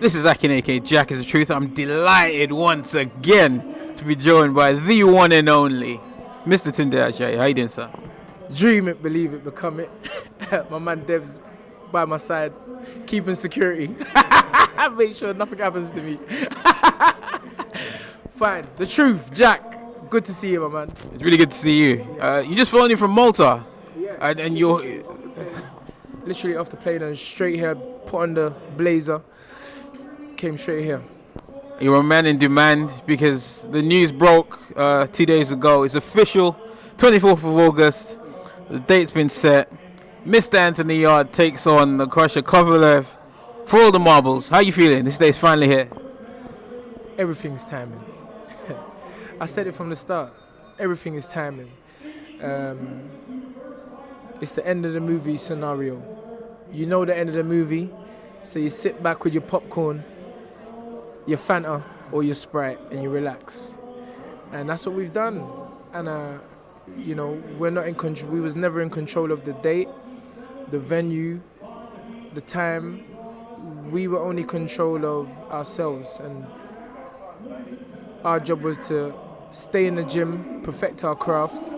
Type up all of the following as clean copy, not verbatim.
This is Akin, aka Jack is the Truth. I'm delighted once again to be joined by the one and only Mr. Tunde Ajayi. How you doing, sir? Dream it, believe it, become it. My man Dev's by my side, keeping security. Make sure nothing happens to me. Fine. The Truth, Jack. Good to see you, my man. It's really good to see you. You just flown in from Malta. Yeah. And you're... Literally off the plane and straight here, put on the blazer, came straight here. You're a man in demand because the news broke 2 days ago. It's official, 24th of August. The date's been set. Mr. Anthony Yarde takes on the KRUSHER Kovalev for all the marbles. How you feeling? This day's finally here. Everything's timing. I said it from the start. Everything is timing. It's the end of the movie scenario. You know the end of the movie, so you sit back with your popcorn, your Fanta or your Sprite, and you relax. And that's what we've done. And you know, we're not in control. We was never in control of the date, the venue, the time. We were only in control of ourselves, and our job was to stay in the gym, perfect our craft,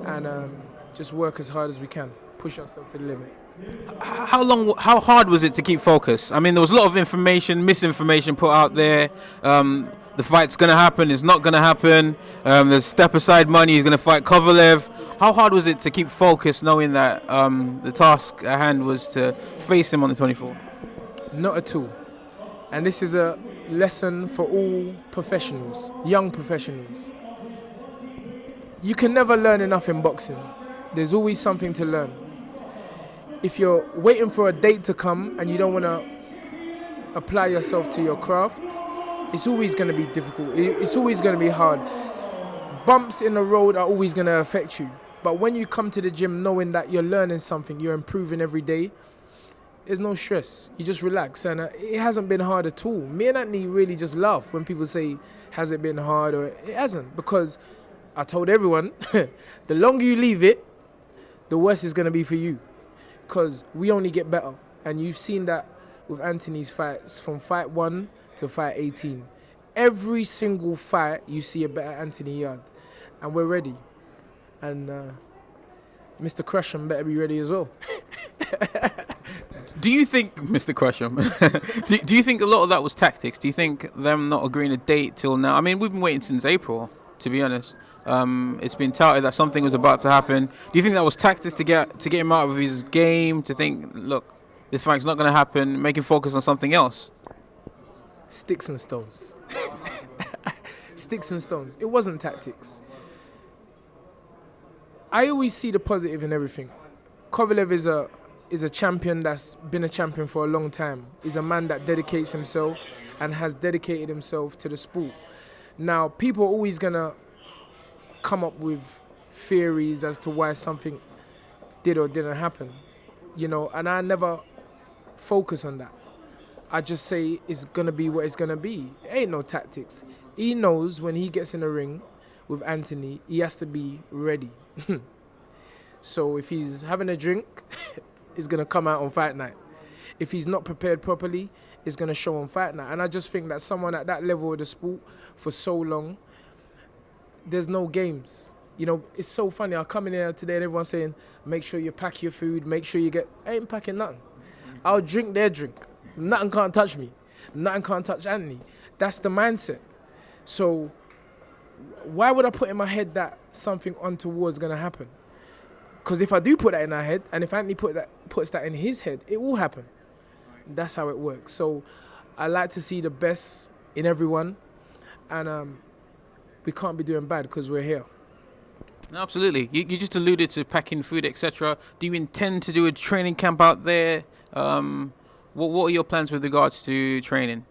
and just work as hard as we can, push ourselves to the limit. How hard was it to keep focus? I mean, there was a lot of information, misinformation put out there. The fight's going to happen, it's not going to happen. There's step aside money, he's going to fight Kovalev. How hard was it to keep focus knowing that the task at hand was to face him on the 24th? Not at all. And this is a lesson for all professionals, young professionals. You can never learn enough in boxing. There's always something to learn. If you're waiting for a date to come and you don't want to apply yourself to your craft, it's always going to be difficult. It's always going to be hard. Bumps in the road are always going to affect you. But when you come to the gym knowing that you're learning something, you're improving every day, there's no stress. You just relax. And it hasn't been hard at all. Me and Anthony really just laugh when people say, has it been hard? Or it hasn't. Because I told everyone, the longer you leave it, the worse it's going to be for you. Because we only get better. And you've seen that with Anthony's fights from fight 1 to fight 18. Every single fight, you see a better Anthony Yarde. And we're ready. And Mr. KRUSHER better be ready as well. Do you think, Mr. KRUSHER, do you think a lot of that was tactics? Do you think them not agreeing a date till now? I mean, we've been waiting since April, to be honest. It's been touted that something was about to happen. Do you think that was tactics to get him out of his game, to think, look, this fight's not going to happen, make him focus on something else? Sticks and stones. Sticks and stones. It wasn't tactics. I always see the positive in everything. Kovalev is a champion that's been a champion for a long time. He's a man that dedicates himself and has dedicated himself to the sport. Now, people are always going to come up with theories as to why something did or didn't happen, you know, and I never focus on that. I just say it's going to be what it's going to be. Ain't no tactics. He knows when he gets in the ring with Anthony, he has to be ready. So if he's having a drink, it's going to come out on fight night. If he's not prepared properly, it's going to show on fight night. And I just think that someone at that level of the sport for so long, there's no games. You know, it's so funny. I come in here today and everyone's saying, make sure you pack your food, make sure you get... I ain't packing nothing. I'll drink their drink. Nothing can't touch me. Nothing can't touch Anthony. That's the mindset. So why would I put in my head that something untoward is going to happen? Because if I do put that in our head, and if Anthony puts that in his head, it will happen. That's how it works. So I like to see the best in everyone, and we can't be doing bad because we're here. No, absolutely. You just alluded to packing food, etc. Do you intend to do a training camp out there? What are your plans with regards to training?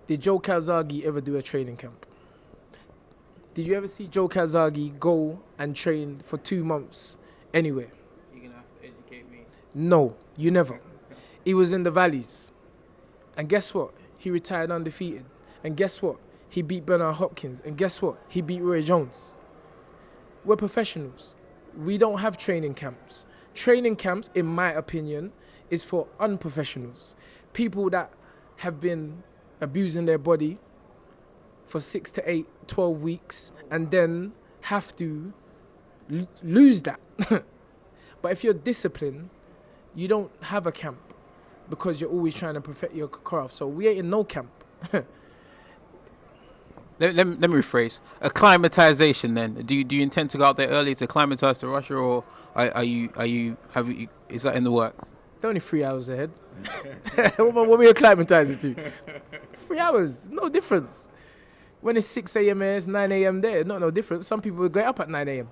Did Joe Calzaghe ever do a training camp? Did you ever see Joe Calzaghe go and train for 2 months anywhere? You're going to have to educate me. No, you never. He was in the valleys. And guess what? He retired undefeated. And guess what? He beat Bernard Hopkins. And guess what? He beat Roy Jones. We're professionals. We don't have training camps. Training camps, in my opinion, is for unprofessionals. People that have been abusing their body for 6 to 8, 12 weeks and then have to lose that. But if you're disciplined, you don't have a camp because you're always trying to perfect your craft. So we ain't in no camp. Let me rephrase. Acclimatization then. Do you intend to go out there early to acclimatize to Russia, or is that in the works? They're only 3 hours ahead. What are we acclimatizing to? 3 hours, no difference. When it's 6 a.m. here, it's 9 a.m. there, no difference. Some people will get up at 9 a.m.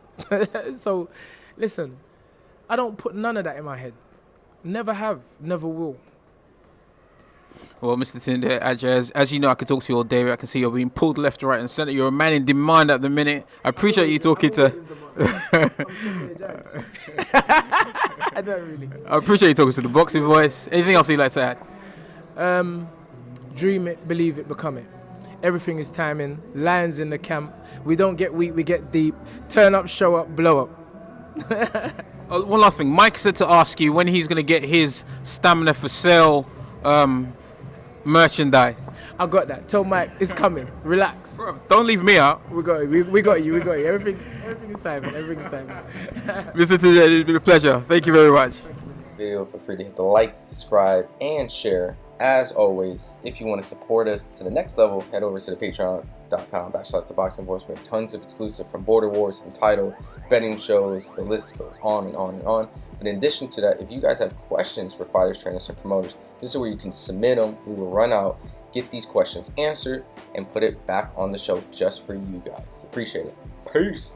So, listen, I don't put none of that in my head. Never have, never will. Well, Mr. Tunde, Ajayi, as you know, I could talk to you all day. I can see you're being pulled left, right, and centre. You're a man in demand at the minute. I appreciate you talking to. I don't really. I appreciate you talking to the Boxing Voice. Anything else you'd like to add? Dream it, believe it, become it. Everything is timing. Lions in the camp. We don't get weak, we get deep. Turn up, show up, blow up. One last thing. Mike said to ask you when he's going to get his stamina for sale merchandise. I got that. Tell Mike it's coming. Relax. Bro, don't leave me out. We got you. We got you. Everything is timing. Everything is timing. Mr. Tunde, it's been a pleasure. Thank you very much. Video, feel free to hit the like, subscribe, and share. As always, if you want to support us to the next level, head over to the patreon.com/ThaBoxingVoice. We have tons of exclusive from Border Wars, Entitled, betting shows, the list goes on and on and on. But in addition to that, if you guys have questions for fighters, trainers, and promoters, this is where you can submit them. We will run out, get these questions answered, and put it back on the show just for you guys. Appreciate it. Peace.